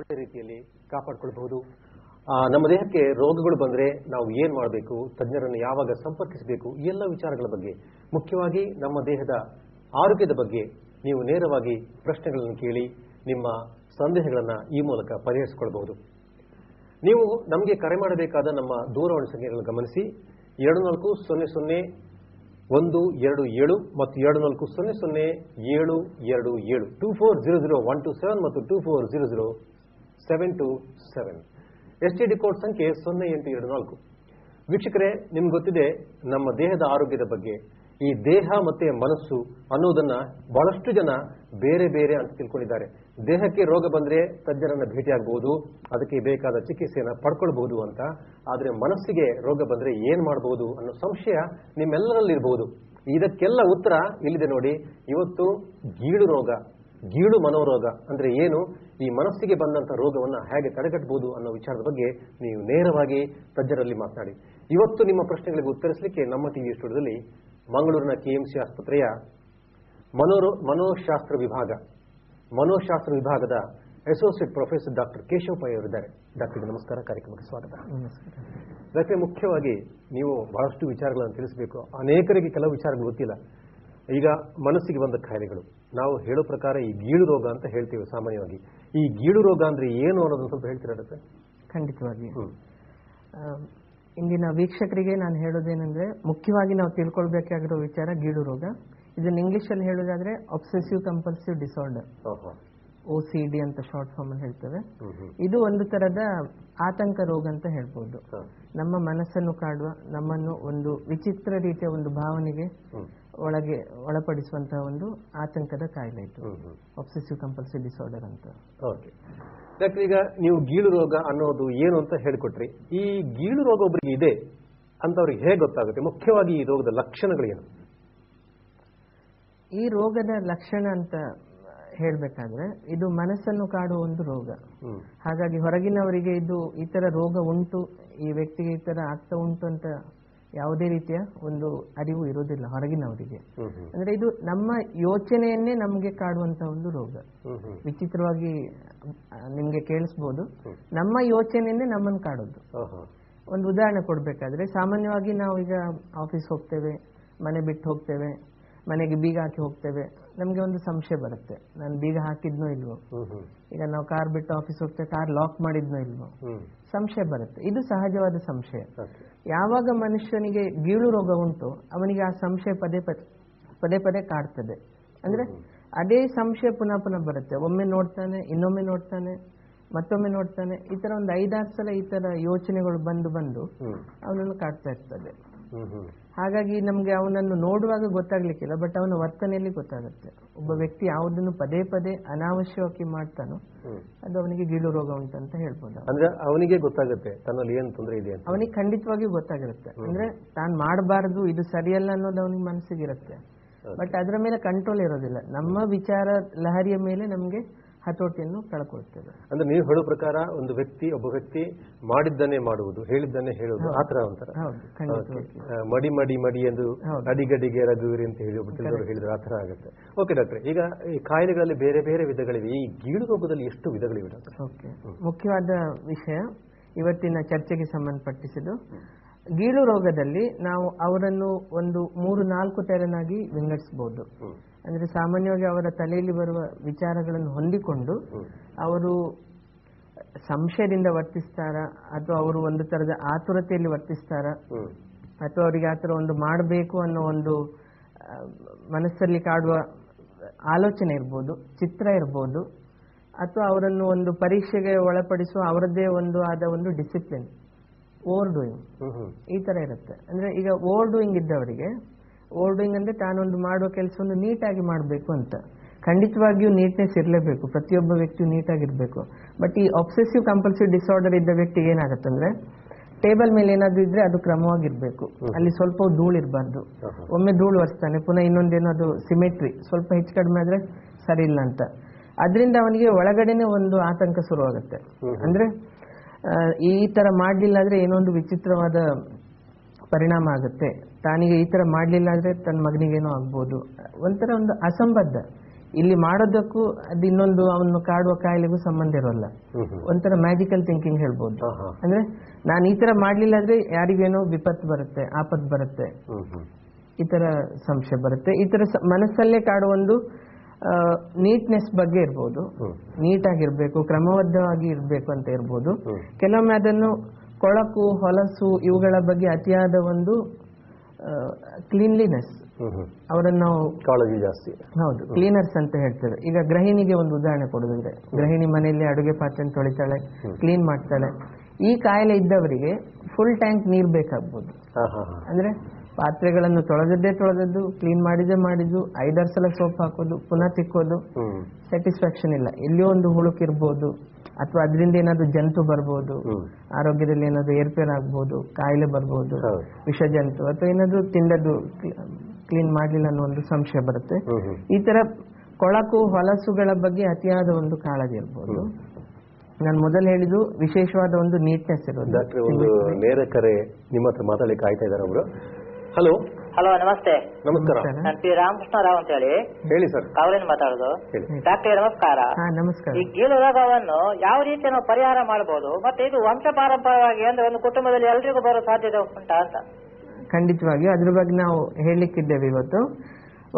ಒಳ್ಳೆ ರೀತಿಯಲ್ಲಿ ಕಾಪಾಡಿಕೊಳ್ಳಬಹುದು. ನಮ್ಮ ದೇಹಕ್ಕೆ ರೋಗಗಳು ಬಂದರೆ ನಾವು ಏನು ಮಾಡಬೇಕು, ತಜ್ಞರನ್ನು ಯಾವಾಗ ಸಂಪರ್ಕಿಸಬೇಕು, ಈ ಎಲ್ಲ ವಿಚಾರಗಳ ಬಗ್ಗೆ, ಮುಖ್ಯವಾಗಿ ನಮ್ಮ ದೇಹದ ಆರೋಗ್ಯದ ಬಗ್ಗೆ ನೀವು ನೇರವಾಗಿ ಪ್ರಶ್ನೆಗಳನ್ನು ಕೇಳಿ ನಿಮ್ಮ ಸಂದೇಹಗಳನ್ನು ಈ ಮೂಲಕ ಪರಿಹರಿಸಿಕೊಳ್ಳಬಹುದು. ನೀವು ನಮಗೆ ಕರೆ ಮಾಡಬೇಕಾದ ನಮ್ಮ ದೂರವಾಣಿ ಸಂಖ್ಯೆಗಳನ್ನು ಗಮನಿಸಿ. 24001227 ಮತ್ತು 24000727 2400 ಮತ್ತು 2400 STD ಕೋಡ್ ಸಂಖ್ಯೆ 0824. ವೀಕ್ಷಕರೇ, ನಿಮ್ಗೆ ಗೊತ್ತಿದೆ ನಮ್ಮ ದೇಹದ ಆರೋಗ್ಯದ ಬಗ್ಗೆ, ಈ ದೇಹ ಮತ್ತೆ ಮನಸ್ಸು ಅನ್ನೋದನ್ನ ಬಹಳಷ್ಟು ಜನ ಬೇರೆ ಬೇರೆ ಅಂತ ತಿಳ್ಕೊಂಡಿದ್ದಾರೆ. ದೇಹಕ್ಕೆ ರೋಗ ಬಂದ್ರೆ ತಜ್ಞರನ್ನ ಭೇಟಿಯಾಗಬಹುದು, ಅದಕ್ಕೆ ಬೇಕಾದ ಚಿಕಿತ್ಸೆಯನ್ನು ಪಡ್ಕೊಳ್ಬಹುದು ಅಂತ. ಆದ್ರೆ ಮನಸ್ಸಿಗೆ ರೋಗ ಬಂದ್ರೆ ಏನ್ ಮಾಡಬಹುದು ಅನ್ನೋ ಸಂಶಯ ನಿಮ್ಮೆಲ್ಲರಲ್ಲಿರಬಹುದು. ಇದಕ್ಕೆಲ್ಲ ಉತ್ತರ ಇಲ್ಲಿದೆ ನೋಡಿ. ಇವತ್ತು ಗೀಳು ರೋಗ, ಗೀಳು ಮನೋರೋಗ ಅಂದ್ರೆ ಏನು, ಈ ಮನಸ್ಸಿಗೆ ಬಂದಂತ ರೋಗವನ್ನ ಹೇಗೆ ತಡೆಗಟ್ಟಬಹುದು ಅನ್ನೋ ವಿಚಾರದ ಬಗ್ಗೆ ನೀವು ನೇರವಾಗಿ ತಜ್ಞರಲ್ಲಿ ಮಾತನಾಡಿ. ಇವತ್ತು ನಿಮ್ಮ ಪ್ರಶ್ನೆಗಳಿಗೆ ಉತ್ತರಿಸಲಿಕ್ಕೆ ನಮ್ಮ ಟಿವಿ ಸ್ಟುಡಿಯೋದಲ್ಲಿ ಮಂಗಳೂರಿನ KMC ಆಸ್ಪತ್ರೆಯ ಮನೋಶಾಸ್ತ್ರ ವಿಭಾಗದ associate professor doctor Keshav Pai ಅವರಿದ್ದಾರೆ. ಡಾಕ್ಟರ್ ನಮಸ್ಕಾರ, ಕಾರ್ಯಕ್ರಮಕ್ಕೆ ಸ್ವಾಗತ. ಡಾಕ್ಟರ್, ಮುಖ್ಯವಾಗಿ ನೀವು ಬಹಳಷ್ಟು ವಿಚಾರಗಳನ್ನು ತಿಳಿಸಬೇಕು. ಅನೇಕರಿಗೆ ಕೆಲವು ವಿಚಾರಗಳು ಗೊತ್ತಿಲ್ಲ. ಈಗ ಮನಸ್ಸಿಗೆ ಬಂದ ಕಾಯಿಲೆಗಳು, ನಾವು ಹೇಳೋ ಪ್ರಕಾರ ಈ ಗೀಳು ರೋಗ ಅಂತ ಹೇಳ್ತೀವಿ ಸಾಮಾನ್ಯವಾಗಿ. ಈ ಗೀಳು ರೋಗ ಅಂದ್ರೆ ಏನು ಅನ್ನೋದನ್ನು ಸ್ವಲ್ಪ ಹೇಳ್ತೀರಾ ಡಾಕ್ಟರ್? ಖಂಡಿತವಾಗಿ. ಇಂದಿನ ವೀಕ್ಷಕರಿಗೆ ನಾನು ಹೇಳೋದೇನೆಂದ್ರೆ, ಮುಖ್ಯವಾಗಿ ನಾವು ತಿಳ್ಕೊಳ್ಬೇಕಾಗಿರೋ ವಿಚಾರ ಗೀಳು ರೋಗ. ಇದನ್ನ ಇಂಗ್ಲಿಷ್ ಅಲ್ಲಿ ಹೇಳೋದಾದ್ರೆ ಒಬ್ಸೆಸಿವ್ ಕಂಪಲ್ಸಿವ್ ಡಿಸಾರ್ಡರ್, OCD ಅಂತ ಶಾರ್ಟ್ ಫಾರ್ಮ್ ಅಲ್ಲಿ ಹೇಳ್ತೇವೆ. ಇದು ಒಂದು ತರದ ಆತಂಕ ರೋಗ ಅಂತ ಹೇಳ್ಬೋದು. ನಮ್ಮ ಮನಸ್ಸನ್ನು ಕಾಡುವ, ನಮ್ಮನ್ನು ಒಂದು ವಿಚಿತ್ರ ರೀತಿಯ ಒಂದು ಭಾವನೆಗೆ ಒಳಪಡಿಸುವಂತಹ ಒಂದು ಆತಂಕದ ಕಾಯಿಲೆ ಇದು, ಒಬ್ಸೆಸಿವ್ ಕಂಪಲ್ಸಿವ್ ಡಿಸಾರ್ಡರ್ ಅಂತ. ಓಕೆ ಡಾಕ್ಟರ್, ಈಗ ನೀವು ಗೀಳು ರೋಗ ಅನ್ನೋದು ಏನು ಅಂತ ಹೇಳಿಕೊಟ್ರಿ. ಈ ಗೀಳು ರೋಗ ಒಬ್ಬರಿಗೆ ಇದೆ ಅಂತ ಅವ್ರಿಗೆ ಹೇಗೆ ಗೊತ್ತಾಗುತ್ತೆ? ಮುಖ್ಯವಾಗಿ ಈ ರೋಗದ ಲಕ್ಷಣಗಳೇನು? ಈ ರೋಗದ ಲಕ್ಷಣ ಅಂತ ಹೇಳ್ಬೇಕಾದ್ರೆ, ಇದು ಮನಸ್ಸನ್ನು ಕಾಡುವ ಒಂದು ರೋಗ. ಹಾಗಾಗಿ ಹೊರಗಿನವರಿಗೆ ಇದು ಈ ತರ ರೋಗ ಉಂಟು, ಈ ವ್ಯಕ್ತಿಗೆ ಈ ತರ ಆಗ್ತಾ ಉಂಟು ಅಂತ ಯಾವುದೇ ರೀತಿಯ ಒಂದು ಅರಿವು ಇರೋದಿಲ್ಲ ಹೊರಗಿನವರಿಗೆ. ಅಂದ್ರೆ ಇದು ನಮ್ಮ ಯೋಚನೆಯನ್ನೇ ನಮ್ಗೆ ಕಾಡುವಂತ ಒಂದು ರೋಗ. ವಿಚಿತ್ರವಾಗಿ ನಿಮ್ಗೆ ಕೇಳಿಸ್ಬೋದು, ನಮ್ಮ ಯೋಚನೆಯನ್ನೇ ನಮ್ಮನ್ನು ಕಾಡೋದು. ಒಂದು ಉದಾಹರಣೆ ಕೊಡ್ಬೇಕಾದ್ರೆ, ಸಾಮಾನ್ಯವಾಗಿ ನಾವು ಈಗ ಆಫೀಸ್ ಹೋಗ್ತೇವೆ, ಮನೆ ಬಿಟ್ಟು ಹೋಗ್ತೇವೆ, ಮನೆಗೆ ಬೀಗ ಹಾಕಿ ಹೋಗ್ತೇವೆ. ನಮ್ಗೆ ಒಂದು ಸಂಶಯ ಬರುತ್ತೆ, ನಾನು ಬೀಗ ಹಾಕಿದ್ನೋ ಇಲ್ವೋ. ಈಗ ನಾವು ಕಾರ್ ಬಿಟ್ಟು ಆಫೀಸ್ ಹೋಗ್ತೇವೆ, ಕಾರ್ ಲಾಕ್ ಮಾಡಿದ್ನೋ ಇಲ್ವೋ, ಸಂಶಯ ಬರುತ್ತೆ. ಇದು ಸಹಜವಾದ ಸಂಶಯ. ಯಾವಾಗ ಮನುಷ್ಯನಿಗೆ ಗೀಳು ರೋಗ ಉಂಟು, ಅವನಿಗೆ ಆ ಸಂಶಯ ಪದೇ ಪದೇ ಕಾಡ್ತದೆ. ಅಂದ್ರೆ ಅದೇ ಸಂಶಯ ಪುನಃ ಬರುತ್ತೆ. ಒಮ್ಮೆ ನೋಡ್ತಾನೆ, ಇನ್ನೊಮ್ಮೆ ನೋಡ್ತಾನೆ, ಮತ್ತೊಮ್ಮೆ ನೋಡ್ತಾನೆ. ಈ ತರ ಒಂದು 5-6 ಸಲ ಈ ತರ ಯೋಚನೆಗಳು ಬಂದು ಅವನನ್ನು ಕಾಡ್ತಾ ಇರ್ತದೆ. ಹಾಗಾಗಿ ನಮ್ಗೆ ಅವನನ್ನು ನೋಡುವಾಗ ಗೊತ್ತಾಗ್ಲಿಕ್ಕಿಲ್ಲ, ಬಟ್ ಅವನ ವರ್ತನೆಯಲ್ಲಿ ಗೊತ್ತಾಗುತ್ತೆ. ಒಬ್ಬ ವ್ಯಕ್ತಿ ಯಾವುದನ್ನು ಪದೇ ಅನಾವಶ್ಯವಾಗಿ ಮಾಡ್ತಾನೋ ಅದು ಅವನಿಗೆ ಗೀಳು ರೋಗ ಉಂಟಂತ ಹೇಳ್ಬೋದು. ಅಂದ್ರೆ ಅವನಿಗೆ ಗೊತ್ತಾಗುತ್ತೆ ತನ್ನಲ್ಲಿ ಏನು ತೊಂದರೆ ಇದೆ, ಅವನಿಗೆ ಖಂಡಿತವಾಗಿ ಗೊತ್ತಾಗಿರುತ್ತೆ. ಅಂದ್ರೆ ತಾನು ಮಾಡಬಾರದು, ಇದು ಸರಿಯಲ್ಲ ಅನ್ನೋದು ಅವನಿಗೆ ಮನಸ್ಸಿಗಿರುತ್ತೆ, ಬಟ್ ಅದರ ಮೇಲೆ ಕಂಟ್ರೋಲ್ ಇರೋದಿಲ್ಲ. ನಮ್ಮ ವಿಚಾರ ಲಹರಿಯ ಮೇಲೆ ನಮ್ಗೆ ಹತೋಟಿಯನ್ನು ಕಳ್ಕೊಳ್ತೇವೆ. ಅಂದ್ರೆ ನೀವು ಹೇಳೋ ಪ್ರಕಾರ ಒಬ್ಬ ವ್ಯಕ್ತಿ ಮಾಡಿದ್ದನ್ನೇ ಮಾಡುವುದು, ಹೇಳಿದ್ದನ್ನೇ ಹೇಳುವುದು, ಆತರ ಒಂಥರ ಮಡಿ ಮಡಿ ಮಡಿ ಎಂದು ಅಡಿಗಡಿಗೆ ರಘುವಿರಿ ಅಂತ ಹೇಳಿ ಹೇಳಿದ್ರೆ ಆತರ ಆಗುತ್ತೆ. ಓಕೆ ಡಾಕ್ಟರ್, ಈಗ ಈ ಕಾಯಿಲೆಗಳಲ್ಲಿ ಬೇರೆ ಬೇರೆ ವಿಧಗಳಿವೆ. ಈ ಗೀಳು ರೋಗದಲ್ಲಿ ಎಷ್ಟು ವಿಧಗಳಿವೆ ಡಾಕ್ಟರ್? ಓಕೆ, ಮುಖ್ಯವಾದ ವಿಷಯ ಇವತ್ತಿನ ಚರ್ಚೆಗೆ ಸಂಬಂಧಪಟ್ಟಿಸಿದ್ದು. ಗೀಳು ರೋಗದಲ್ಲಿ ನಾವು ಅವರನ್ನು ಒಂದು 3-4 ತೆರನಾಗಿ ವಿಂಗಡಿಸಬಹುದು. ಅಂದ್ರೆ ಸಾಮಾನ್ಯವಾಗಿ ಅವರ ತಲೆಯಲ್ಲಿ ಬರುವ ವಿಚಾರಗಳನ್ನು ಹೊಂದಿಕೊಂಡು ಅವರು ಸಂಶಯದಿಂದ ವರ್ತಿಸ್ತಾರ, ಅಥವಾ ಅವರು ಒಂದು ತರದ ಆತುರತೆಯಲ್ಲಿ ವರ್ತಿಸ್ತಾರ, ಅಥವಾ ಅವರಿಗೆ ಆತರ ಒಂದು ಮಾಡಬೇಕು ಅನ್ನೋ ಒಂದು ಮನಸ್ಸಲ್ಲಿ ಕಾಡುವ ಆಲೋಚನೆ ಇರ್ಬೋದು, ಚಿತ್ರ ಇರ್ಬೋದು, ಅಥವಾ ಅವರನ್ನು ಒಂದು ಪರೀಕ್ಷೆಗೆ ಒಳಪಡಿಸುವ ಅವರದ್ದೇ ಆದ ಒಂದು ಡಿಸಿಪ್ಲಿನ್, ಓವರ್ ಡೂಯಿಂಗ್, ಈ ತರ ಇರುತ್ತೆ. ಅಂದ್ರೆ ಈಗ ಓವರ್ ಡೂಯಿಂಗ್ ಇದ್ದವರಿಗೆ, ಓವರ್ ಡೂಯಿಂಗ್ ಅಂದ್ರೆ ತಾನೊಂದು ಮಾಡುವ ಕೆಲಸವನ್ನು ನೀಟಾಗಿ ಮಾಡಬೇಕು ಅಂತ. ಖಂಡಿತವಾಗಿಯೂ ನೀಟ್ನೆಸ್ ಇರಲೇಬೇಕು, ಪ್ರತಿಯೊಬ್ಬ ವ್ಯಕ್ತಿಯು ನೀಟಾಗಿರ್ಬೇಕು. ಬಟ್ ಈ ಒಬ್ಸೆಸಿವ್ ಕಂಪಲ್ಸಿವ್ ಡಿಸಾರ್ಡರ್ ಇದ್ದ ವ್ಯಕ್ತಿಗೆ ಏನಾಗುತ್ತಂದ್ರೆ, ಟೇಬಲ್ ಮೇಲೆ ಏನಾದ್ರು ಇದ್ರೆ ಅದು ಕ್ರಮವಾಗಿರ್ಬೇಕು, ಅಲ್ಲಿ ಸ್ವಲ್ಪ ಧೂಳು ಇರಬಾರ್ದು. ಒಮ್ಮೆ ಧೂಳು ಒರೆಸ್ತಾನೆ, ಪುನಃ ಇನ್ನೊಂದೇನೋ ಅದು ಸಿಮೆಟ್ರಿ ಸ್ವಲ್ಪ ಹೆಚ್ಚು ಕಡಿಮೆ ಆದ್ರೆ ಸರಿ ಇಲ್ಲ ಅಂತ. ಅದರಿಂದ ಅವನಿಗೆ ಒಳಗಡೆನೆ ಒಂದು ಆತಂಕ ಶುರುವಾಗುತ್ತೆ. ಅಂದ್ರೆ ಈ ತರ ಮಾಡ್ಲಿಲ್ಲ ಆದ್ರೆ ಏನೋ ಒಂದು ವಿಚಿತ್ರವಾದ ಪರಿಣಾಮ ಆಗುತ್ತೆ, ತಾನಿಗೆ ಈ ತರ ಮಾಡ್ಲಿಲ್ಲ ಅಂದ್ರೆ ತನ್ನ ಮಗನಿಗೇನೋ ಆಗ್ಬೋದು, ಒಂಥರ ಒಂದು ಅಸಂಬದ್ಧ. ಇಲ್ಲಿ ಮಾಡೋದಕ್ಕೂ ಅದು ಇನ್ನೊಂದು ಅವನು ಕಾಡುವ ಕಾಯಿಲೆಗೂ ಸಂಬಂಧ ಇರೋಲ್ಲ. ಒಂಥರ ಮ್ಯಾಜಿಕಲ್ ಥಿಂಕಿಂಗ್ ಹೇಳ್ಬೋದು. ಅಂದ್ರೆ ನಾನು ಈ ತರ ಮಾಡ್ಲಿಲ್ಲ ಅಂದ್ರೆ ಯಾರಿಗೇನೋ ವಿಪತ್ತು ಬರುತ್ತೆ, ಆಪತ್ತು ಬರುತ್ತೆ, ಈ ತರ ಸಂಶಯ ಬರುತ್ತೆ. ಈ ತರ ಮನಸ್ಸಲ್ಲೇ ಕಾಡುವ ಒಂದು ನೀಟ್ನೆಸ್ ಬಗ್ಗೆ ಇರ್ಬೋದು, ನೀಟಾಗಿರ್ಬೇಕು, ಕ್ರಮಬದ್ಧವಾಗಿ ಇರ್ಬೇಕು ಅಂತ ಇರ್ಬೋದು. ಕೆಲವೊಮ್ಮೆ ಅದನ್ನು ಕೊಳಕು, ಹೊಲಸು ಇವುಗಳ ಬಗ್ಗೆ ಅತಿಯಾದ ಒಂದು ಕ್ಲೀನ್ಲಿನೆಸ್, ಅವರನ್ನು ನಾವು ಕಾಳಜಿ ಜಾಸ್ತಿ, ಹೌದು ಕ್ಲೀನರ್ಸ್ ಅಂತ ಹೇಳ್ತೇವೆ. ಈಗ ಗೃಹಿಣಿಗೆ ಒಂದು ಉದಾಹರಣೆ ಕೊಡೋದಂದ್ರೆ, ಗೃಹಿಣಿ ಮನೆಯಲ್ಲಿ ಅಡುಗೆ ಪಾತ್ರೆ ತೊಳಿತಾಳೆ, ಕ್ಲೀನ್ ಮಾಡ್ತಾಳೆ. ಈ ಕಾಯಿಲೆ ಇದ್ದವರಿಗೆ ಫುಲ್ ಟ್ಯಾಂಕ್ ನೀರು ಬೇಕಾಗ್ಬೋದು. ಅಂದ್ರೆ ಪಾತ್ರೆಗಳನ್ನು ತೊಳೆದದ್ದು, ಕ್ಲೀನ್ ಮಾಡಿದ್ದು, 5-6 ಸಲ ಸೋಪ್ ಹಾಕೋದು, ಪುನಃ ತಿಕ್ಕೋದು, ಸ್ಯಾಟಿಸ್ಫ್ಯಾಕ್ಷನ್ ಇಲ್ಲ. ಎಲ್ಲಿಯೋ ಒಂದು ಹುಳುಕಿರ್ಬೋದು, ಅಥವಾ ಅದರಿಂದ ಏನಾದ್ರು ಜಂತು ಬರ್ಬೋದು, ಆರೋಗ್ಯದಲ್ಲಿ ಏನಾದ್ರು ಏರ್ಪೇರ್ ಆಗ್ಬೋದು, ಕಾಯಿಲೆ ಬರ್ಬೋದು, ವಿಷ ಜಂತು, ಅಥವಾ ಏನಾದ್ರು ತಿಂದದ್ದು ಕ್ಲೀನ್ ಮಾಡಲಿಲ್ಲ ಅನ್ನೋ ಒಂದು ಸಂಶಯ ಬರುತ್ತೆ. ಈ ತರ ಕೊಳಕು, ಹೊಲಸುಗಳ ಬಗ್ಗೆ ಅತಿಯಾದ ಒಂದು ಕಾಳಜಿ ಇರ್ಬೋದು. ನಾನು ಮೊದಲು ಹೇಳಿದ್ದು ವಿಶೇಷವಾದ ಒಂದು ನೀಟ್ನೆಸ್ ಇರೋದು. ಡಾಕ್ಟರ್, ಒಂದು ನೇರ ಕರೆ ನಿಮ್ಮ ಹತ್ರ ಮಾತಾಡಲಿಕ್ಕೆ ಆಯ್ತಾ ಇದ್ದಾರೆ ಅವರು. ಹಲೋ ಹಲೋ, ನಮಸ್ತೆ. ನಮಸ್ಕಾರ. ನಾನು ಪಿ ರಾಮಕೃಷ್ಣ ರಾವ್ ಅಂತ ಹೇಳಿ ಸರ್. ಕಾವಲಿಂದ ಮಾತಾಡೋದು. ಡಾಕ್ಟರ್ ನಮಸ್ಕಾರ. ನಮಸ್ಕಾರ. ಈ ಗೀಳು ರೋಗವನ್ನು ಯಾವ ರೀತಿ ನಾವು ಪರಿಹಾರ ಮಾಡಬಹುದು, ಮತ್ತೆ ಇದು ವಂಶ ಪಾರಂಪರ್ಯವಾಗಿ ಅಂದ್ರೆ ಒಂದು ಕುಟುಂಬದಲ್ಲಿ ಎಲ್ರಿಗೂ ಬರೋ ಸಾಧ್ಯತೆ ಉಂಟಾ ಅಂತ? ಖಂಡಿತವಾಗಿಯೂ ಅದ್ರ ಬಗ್ಗೆ ನಾವು ಹೇಳಲಿಕ್ಕಿದ್ದೇವೆ ಇವತ್ತು.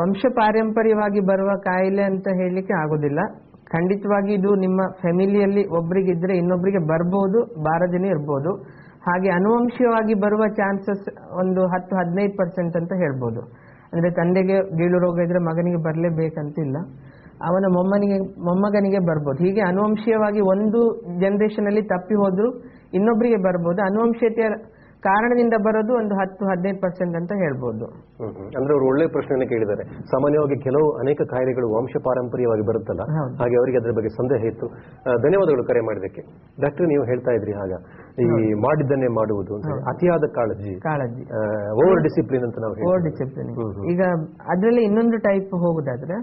ವಂಶ ಪಾರಂಪರ್ಯವಾಗಿ ಬರುವ ಕಾಯಿಲೆ ಅಂತ ಹೇಳಲಿಕ್ಕೆ ಆಗೋದಿಲ್ಲ. ಖಂಡಿತವಾಗಿ ಇದು ನಿಮ್ಮ ಫ್ಯಾಮಿಲಿಯಲ್ಲಿ ಒಬ್ಬರಿಗಿದ್ರೆ ಇನ್ನೊಬ್ಬರಿಗೆ ಬರ್ಬೋದು, ಬಾರದೇನೆ ಇರ್ಬೋದು. ಹಾಗೆ ಅನುವಂಶೀಯವಾಗಿ ಬರುವ ಚಾನ್ಸಸ್ ಒಂದು 10-15% ಅಂತ ಹೇಳ್ಬೋದು. ಅಂದ್ರೆ ತಂದೆಗೆ ಗೀಳು ರೋಗ ಇದ್ರೆ ಮಗನಿಗೆ ಬರಲೇಬೇಕಂತಿಲ್ಲ, ಅವನ ಮೊಮ್ಮಗನಿಗೆ ಬರ್ಬೋದು. ಹೀಗೆ ಅನುವಂಶೀಯವಾಗಿ ಒಂದು ಜನರೇಷನ್ ಅಲ್ಲಿ ತಪ್ಪಿ ಹೋದ್ರು ಇನ್ನೊಬ್ಬರಿಗೆ ಬರ್ಬೋದು. ಅನುವಂಶೀಯತೆಯ ಕಾರಣದಿಂದ ಬರೋದು ಒಂದು 10-15% ಅಂತ ಹೇಳ್ಬೋದು. ಅಂದ್ರೆ ಅವರು ಒಳ್ಳೆ ಪ್ರಶ್ನೆಯನ್ನು ಕೇಳಿದ್ದಾರೆ. ಸಾಮಾನ್ಯವಾಗಿ ಅನೇಕ ಕಾಯಿಲೆಗಳು ವಂಶ ಪಾರಂಪರ್ಯವಾಗಿ ಬರುತ್ತಲ್ಲ, ಹಾಗೆ ಅವರಿಗೆ ಅದರ ಬಗ್ಗೆ ಸಂದೇಹ ಇತ್ತು. ಧನ್ಯವಾದಗಳು ಕರೆ ಮಾಡಿದ್ದಕ್ಕೆ. ಡಾಕ್ಟರ್, ನೀವು ಹೇಳ್ತಾ ಇದ್ರಿ ಹಾಗ ಈ ಮಾಡಿದ್ದನ್ನೇ ಮಾಡುವುದು, ಅತಿಯಾದ ಕಾಳಜಿ, ಓವರ್ ಡಿಸಿಪ್ಲಿನ್ ಅಂತ ನಾವು ಓವರ್ ಡಿಸಿಪ್ಲಿನ್. ಈಗ ಅದರಲ್ಲಿ ಇನ್ನೊಂದು ಟೈಪ್ ಹೋಗುದಾದ್ರೆ,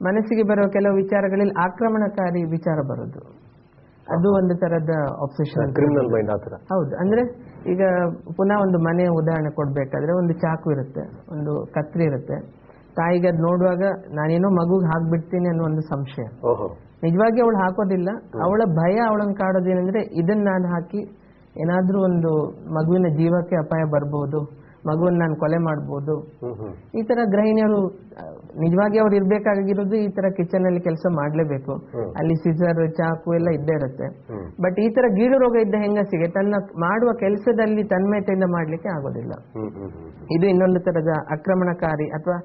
ಮನಸ್ಸಿಗೆ ಬರುವ ಕೆಲವು ವಿಚಾರಗಳಲ್ಲಿ ಆಕ್ರಮಣಕಾರಿ ವಿಚಾರ ಬರೋದು, ಅದು ಒಂದು ತರದ ಆಬ್ಸೆಷನ್, ಕ್ರಿಮಿನಲ್ ಮೈಂಡ್ ಆತರ. ಹೌದು. ಅಂದ್ರೆ ಈಗ ಪುನಃ ಒಂದು ಮನೆಯ ಉದಾಹರಣೆ ಕೊಡ್ಬೇಕಾದ್ರೆ, ಒಂದು ಚಾಕು ಇರುತ್ತೆ, ಒಂದು ಕತ್ರಿ ಇರುತ್ತೆ. ತಾಯಿಗೆ ಅದ್ ನೋಡುವಾಗ ನಾನೇನೋ ಮಗುಗೆ ಹಾಕ್ಬಿಡ್ತೀನಿ ಅನ್ನೋ ಒಂದು ಸಂಶಯ. ನಿಜವಾಗಿ ಅವಳು ಹಾಕೋದಿಲ್ಲ. ಅವಳ ಭಯ ಅವಳನ್ನು ಕಾಡೋದೇನೆಂದ್ರೆ, ಇದನ್ನ ನಾನು ಹಾಕಿ ಏನಾದ್ರೂ ಒಂದು ಮಗುವಿನ ಜೀವಕ್ಕೆ ಅಪಾಯ ಬರ್ಬೋದು, ಮಗುವನ್ನು ನಾನು ಕೊಲೆ ಮಾಡ್ಬೋದು. ಈ ತರ ಗೃಹಿಣಿಯರು ನಿಜವಾಗಿ ಅವ್ರು ಇರ್ಬೇಕಾಗಿರೋದು ಈ ತರ ಕಿಚನ್ ಅಲ್ಲಿ ಕೆಲಸ ಮಾಡ್ಲೇಬೇಕು. ಅಲ್ಲಿ ಸಿಸರ್, ಚಾಕು ಎಲ್ಲ ಇದ್ದೇ ಇರುತ್ತೆ. ಬಟ್ ಈ ತರ ಗೀಳು ರೋಗ ಇದ್ದ ಹೆಂಗಸಿಗೆ ತನ್ನ ಮಾಡುವ ಕೆಲಸದಲ್ಲಿ ತನ್ಮಯತೆಯಿಂದ ಮಾಡ್ಲಿಕ್ಕೆ ಆಗೋದಿಲ್ಲ. ಇದು ಇನ್ನೊಂದು ತರದ ಆಕ್ರಮಣಕಾರಿ ಅಥವಾ